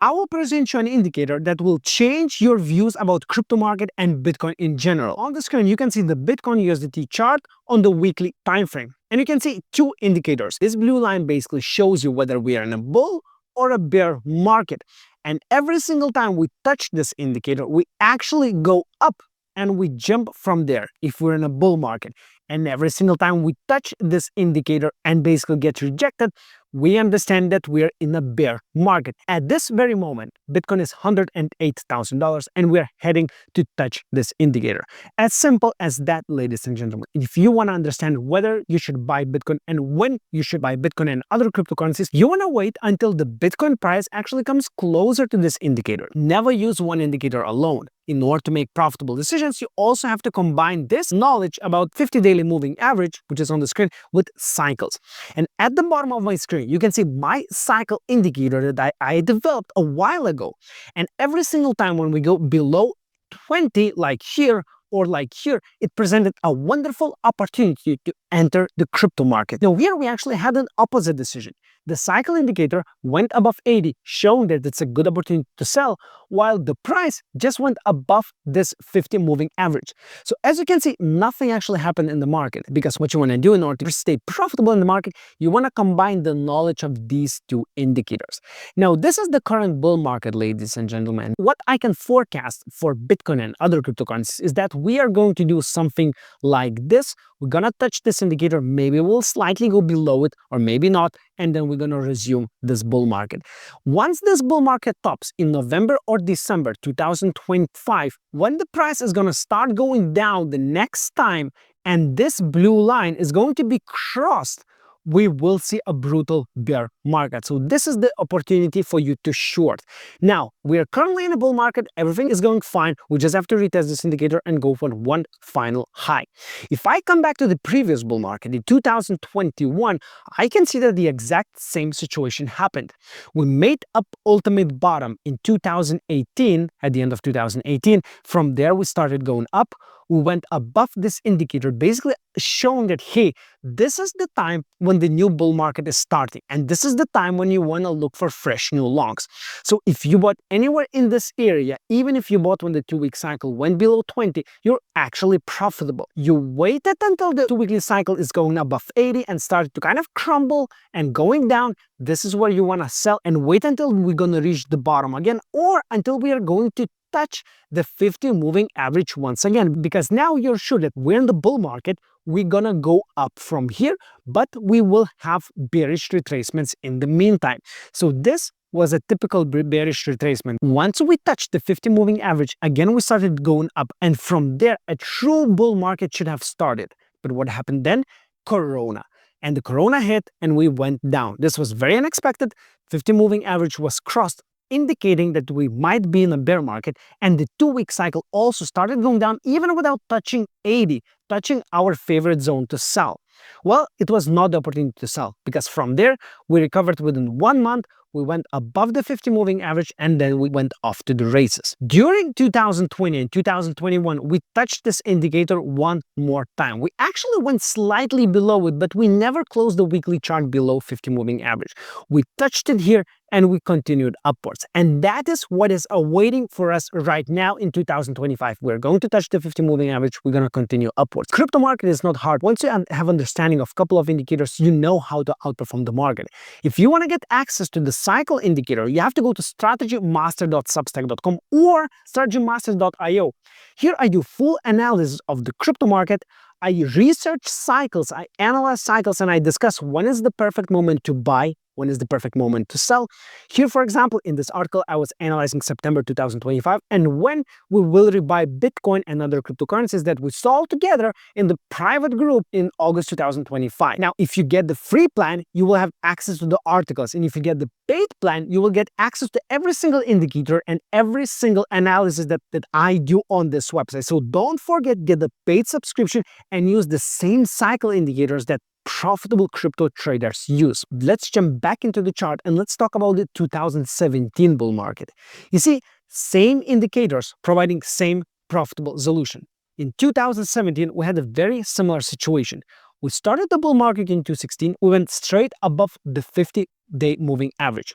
I will present you an indicator that will change your views about crypto market and Bitcoin in general. On the screen, you can see the Bitcoin USDT chart on the weekly time frame. And you can see two indicators. This blue line basically shows you whether we are in a bull or a bear market. And every single time we touch this indicator, we actually go up and we jump from there if we're in a bull market. And every single time we touch this indicator and basically get rejected, we understand that we're in a bear market. At this very moment, Bitcoin is $108,000 and we're heading to touch this indicator. As simple as that, ladies and gentlemen. If you want to understand whether you should buy Bitcoin and when you should buy Bitcoin and other cryptocurrencies, you want to wait until the Bitcoin price actually comes closer to this indicator. Never use one indicator alone. In order to make profitable decisions, you also have to combine this knowledge about 50 daily moving average, which is on the screen, with cycles. And at the bottom of my screen, you can see my cycle indicator that I developed a while ago. And every single time when we go below 20, like here, or like here, it presented a wonderful opportunity to enter the crypto market. Now here we actually had an opposite decision. The cycle indicator went above 80, showing that it's a good opportunity to sell, while the price just went above this 50 moving average. So as you can see, nothing actually happened in the market, because what you want to do in order to stay profitable in the market, you want to combine the knowledge of these two indicators. Now this is the current bull market, ladies and gentlemen. What I can forecast for Bitcoin and other cryptocurrencies is that we are going to do something like this. We're gonna touch this indicator, maybe we'll slightly go below it or maybe not, and then we're gonna resume this bull market. Once this bull market tops in November or December 2025, when the price is gonna start going down the next time and this blue line is going to be crossed, we will see a brutal bear market. So this is the opportunity for you to short. Now, we are currently in a bull market. Everything is going fine. We just have to retest this indicator and go for one final high. If I come back to the previous bull market in 2021, I can see that the exact same situation happened. We made up ultimate bottom in 2018, at the end of 2018. From there, we started going up. We went above this indicator, basically showing that, hey, this is the time when the new bull market is starting. And this is the time when you want to look for fresh new longs. So if you bought anywhere in this area, even if you bought when the 2-week cycle went below 20, you're actually profitable. You waited until the 2-weekly cycle is going above 80 and started to kind of crumble and going down. This is where you want to sell, and wait until we're going to reach the bottom again, or until we are going to touch the 50 moving average once again, because now you're sure that we're in the bull market. We're gonna go up from here, but we will have bearish retracements in the meantime. So this was a typical bearish retracement. Once we touched the 50 moving average, again we started going up, and from there a true bull market should have started. But what happened then? Corona. And the corona hit and we went down. This was very unexpected. 50 moving average was crossed, indicating that we might be in a bear market, and the 2-week cycle also started going down even without touching 80, touching our favorite zone to sell. Well, it was not the opportunity to sell, because from there we recovered within 1 month. We went above the 50 moving average, and then we went off to the races. During 2020 and 2021, we touched this indicator one more time. We actually went slightly below it, but we never closed the weekly chart below 50 moving average. We touched it here and we continued upwards. And that is what is awaiting for us right now in 2025. We're going to touch the 50 moving average. We're going to continue upwards. Crypto market is not hard. Once you have understanding of a couple of indicators, you know how to outperform the market. If you want to get access to the cycle indicator, you have to go to strategymaster.substack.com or strategymaster.io. Here I do full analysis of the crypto market. I research cycles, I analyze cycles, and I discuss when is the perfect moment to buy, when is the perfect moment to sell. Here, for example, in this article, I was analyzing September 2025 and when we will rebuy Bitcoin and other cryptocurrencies that we saw together in the private group in August 2025. Now, if you get the free plan, you will have access to the articles. And if you get the paid plan, you will get access to every single indicator and every single analysis that I do on this website. So don't forget, get the paid subscription and use the same cycle indicators that profitable crypto traders use. Let's jump back into the chart and let's talk about the 2017 bull market. You see, same indicators providing same profitable solution. In 2017, we had a very similar situation. We started the bull market in 2016. We went straight above the 50-day moving average.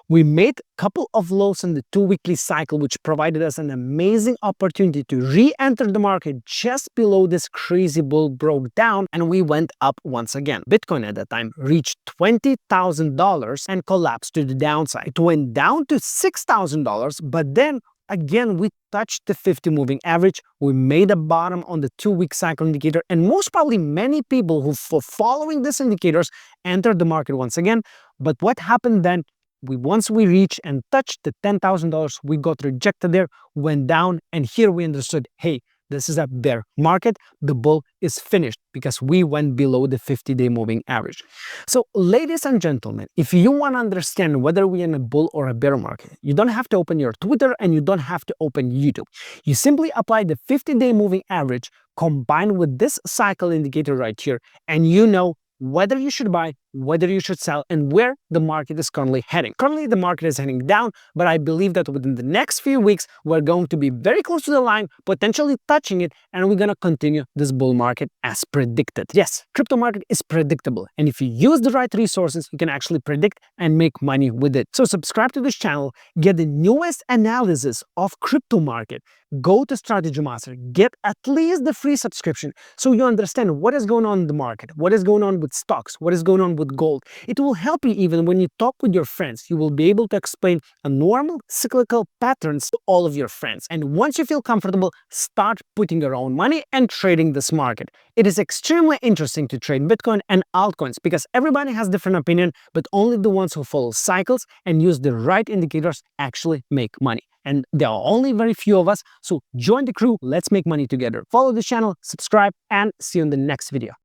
We made a couple of lows in the 2-weekly cycle, which provided us an amazing opportunity to re-enter the market just below this crazy bull broke down, and we went up once again. Bitcoin at that time reached $20,000 and collapsed to the downside. It went down to $6,000, but then again, we touched the 50 moving average. We made a bottom on the 2-week cycle indicator, and most probably many people who were following these indicators entered the market once again. But what happened then? Once we reached and touched the $10,000, we got rejected there, went down, and here we understood, hey, this is a bear market. The bull is finished because we went below the 50-day moving average. So, ladies and gentlemen, if you want to understand whether we're in a bull or a bear market, you don't have to open your Twitter and you don't have to open YouTube. You simply apply the 50-day moving average combined with this cycle indicator right here, and you know whether you should buy, whether you should sell, and where the market is currently heading. Currently, the market is heading down, but I believe that within the next few weeks, we're going to be very close to the line, potentially touching it, and we're going to continue this bull market as predicted. Yes, crypto market is predictable, and if you use the right resources, you can actually predict and make money with it. So subscribe to this channel, get the newest analysis of crypto market, go to Strategy Master, get at least the free subscription so you understand what is going on in the market, what is going on with stocks, what is going on with gold. It will help you even when you talk with your friends. You will be able to explain a normal cyclical patterns to all of your friends. And once you feel comfortable, start putting your own money and trading this market. It is extremely interesting to trade Bitcoin and altcoins because everybody has different opinion, but only the ones who follow cycles and use the right indicators actually make money. And there are only very few of us, so join the crew, let's make money together. Follow the channel, subscribe, and see you in the next video.